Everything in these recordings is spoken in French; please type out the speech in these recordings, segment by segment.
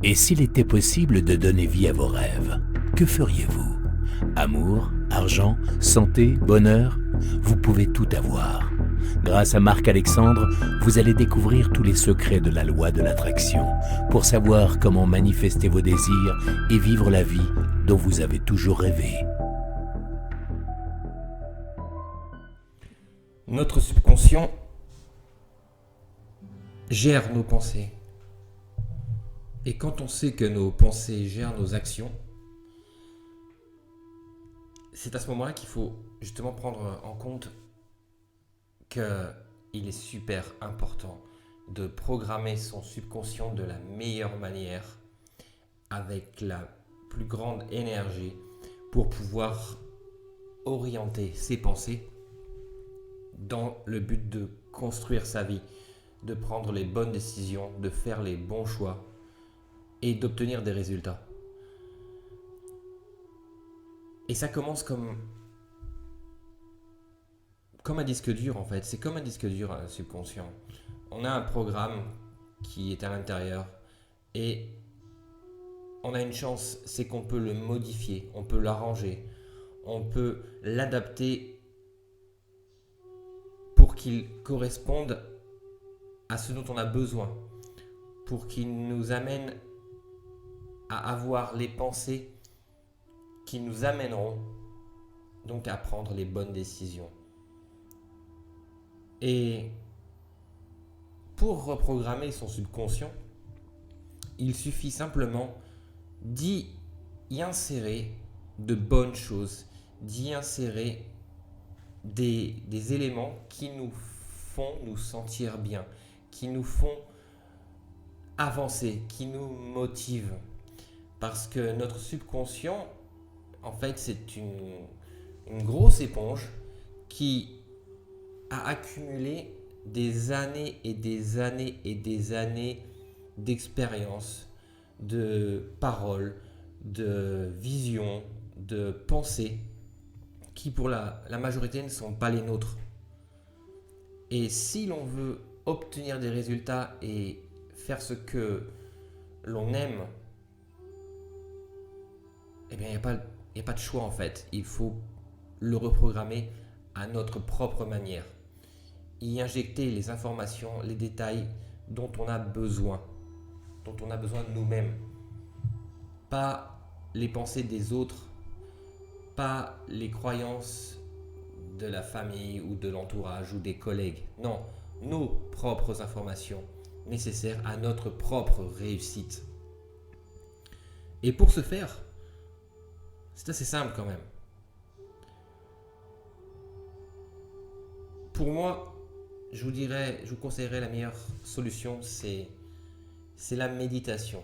Et s'il était possible de donner vie à vos rêves, que feriez-vous? Amour, argent, santé, bonheur, vous pouvez tout avoir. Grâce à Marc-Alexandre, vous allez découvrir tous les secrets de la loi de l'attraction pour savoir comment manifester vos désirs et vivre la vie dont vous avez toujours rêvé. Notre subconscient gère nos pensées. Et quand on sait que nos pensées gèrent nos actions, c'est à ce moment-là qu'il faut justement prendre en compte qu'il est super important de programmer son subconscient de la meilleure manière, avec la plus grande énergie, pour pouvoir orienter ses pensées dans le but de construire sa vie, de prendre les bonnes décisions, de faire les bons choix et d'obtenir des résultats. Et ça commence comme un disque dur en fait. C'est comme un disque dur subconscient. On a un programme qui est à l'intérieur et on a une chance, c'est qu'on peut le modifier, on peut l'arranger, on peut l'adapter pour qu'il corresponde à ce dont on a besoin, pour qu'il nous amène à avoir les pensées qui nous amèneront donc à prendre les bonnes décisions. Et pour reprogrammer son subconscient, il suffit simplement d'y insérer de bonnes choses, d'y insérer des éléments qui nous font nous sentir bien, qui nous font avancer, qui nous motivent. Parce que notre subconscient, en fait, c'est une grosse éponge qui a accumulé des années et des années et des années d'expérience, de paroles, de visions, de pensées, qui pour la majorité ne sont pas les nôtres. Et si l'on veut obtenir des résultats et faire ce que l'on aime, eh bien, il n'y a pas de choix en fait. Il faut le reprogrammer à notre propre manière. Y injecter les informations, les détails dont on a besoin de nous-mêmes. Pas les pensées des autres, pas les croyances de la famille ou de l'entourage ou des collègues. Non, nos propres informations nécessaires à notre propre réussite. Et pour ce faire, c'est assez simple quand même. Pour moi, je vous conseillerais la meilleure solution, c'est la méditation.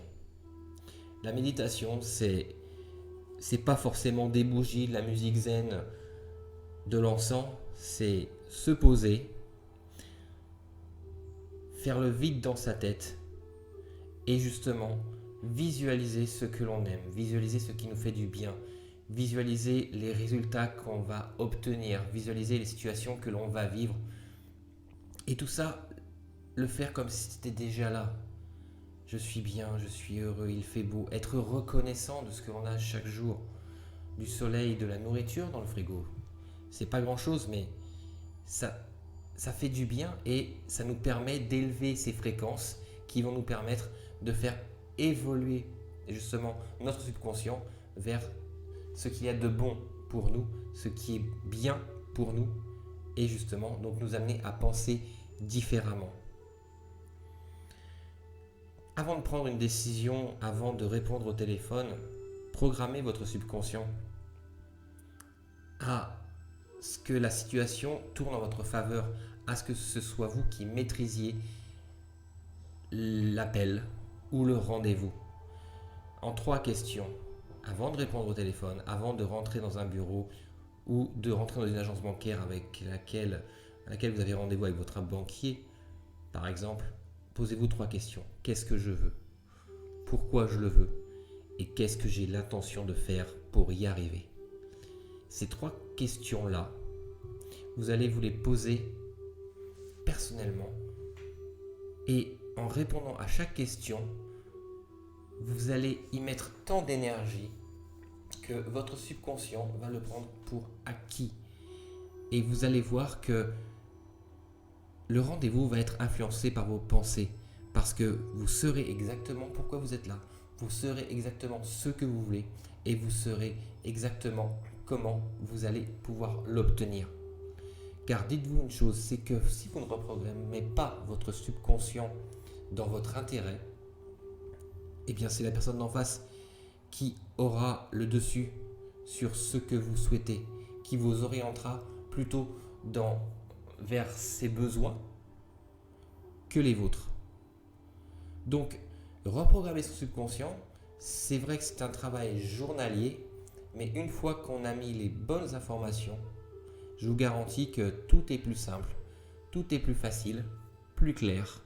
La méditation, c'est pas forcément des bougies, de la musique zen, de l'encens, c'est se poser, faire le vide dans sa tête et justement visualiser ce que l'on aime, visualiser ce qui nous fait du bien, visualiser les résultats qu'on va obtenir, visualiser les situations que l'on va vivre. Et tout ça, le faire comme si c'était déjà là. Je suis bien, je suis heureux, il fait beau. Être reconnaissant de ce que l'on a chaque jour. Du soleil, de la nourriture dans le frigo. C'est pas grand chose, mais ça fait du bien et ça nous permet d'élever ces fréquences qui vont nous permettre de faire évoluer justement notre subconscient vers ce qu'il y a de bon pour nous, ce qui est bien pour nous et justement donc nous amener à penser différemment. Avant de prendre une décision, avant de répondre au téléphone, programmez votre subconscient à ce que la situation tourne en votre faveur, à ce que ce soit vous qui maîtrisiez l'appel ou le rendez-vous. En 3 questions, avant de répondre au téléphone, avant de rentrer dans un bureau ou de rentrer dans une agence bancaire à laquelle vous avez rendez-vous avec votre banquier, par exemple, posez-vous 3 questions. Qu'est-ce que je veux? Pourquoi je le veux? Et qu'est-ce que j'ai l'intention de faire pour y arriver? Ces 3 questions-là, vous allez vous les poser personnellement et en répondant à chaque question, vous allez y mettre tant d'énergie que votre subconscient va le prendre pour acquis. Et vous allez voir que le rendez-vous va être influencé par vos pensées, parce que vous saurez exactement pourquoi vous êtes là, vous saurez exactement ce que vous voulez, et vous saurez exactement comment vous allez pouvoir l'obtenir. Car dites-vous une chose, c'est que si vous ne reprogrammez pas votre subconscient dans votre intérêt, eh bien c'est la personne d'en face qui aura le dessus sur ce que vous souhaitez, qui vous orientera plutôt vers ses besoins que les vôtres. Donc, reprogrammer son subconscient, c'est vrai que c'est un travail journalier, mais une fois qu'on a mis les bonnes informations, je vous garantis que tout est plus simple, tout est plus facile, plus clair,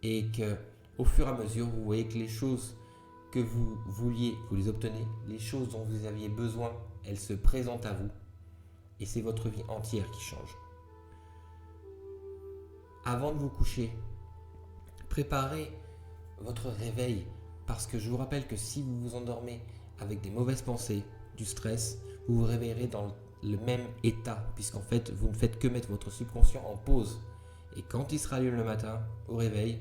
et que au fur et à mesure, vous voyez que les choses que vous vouliez, vous les obtenez, les choses dont vous aviez besoin, elles se présentent à vous, et c'est votre vie entière qui change. Avant de vous coucher, préparez votre réveil, parce que je vous rappelle que si vous vous endormez avec des mauvaises pensées, du stress, vous vous réveillerez dans le même état, puisqu'en fait, vous ne faites que mettre votre subconscient en pause. Et quand il se rallume le matin, au réveil,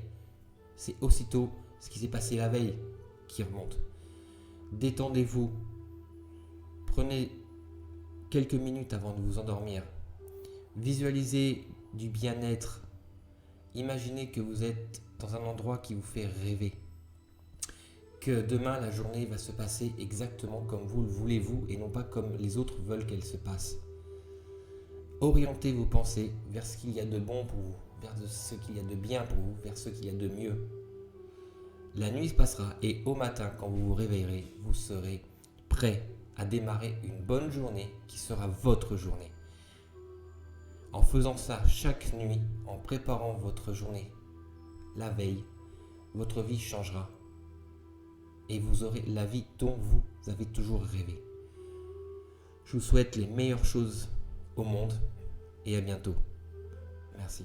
c'est aussitôt ce qui s'est passé la veille qui remonte. Détendez-vous. Prenez quelques minutes avant de vous endormir. Visualisez du bien-être. Imaginez que vous êtes dans un endroit qui vous fait rêver. Que demain, la journée va se passer exactement comme vous le voulez-vous et non pas comme les autres veulent qu'elle se passe. Orientez vos pensées vers ce qu'il y a de bon pour vous, vers ce qu'il y a de bien pour vous, vers ce qu'il y a de mieux. La nuit se passera et au matin, quand vous vous réveillerez, vous serez prêt à démarrer une bonne journée qui sera votre journée. En faisant ça chaque nuit, en préparant votre journée la veille, votre vie changera. Et vous aurez la vie dont vous avez toujours rêvé. Je vous souhaite les meilleures choses au monde et à bientôt. Merci.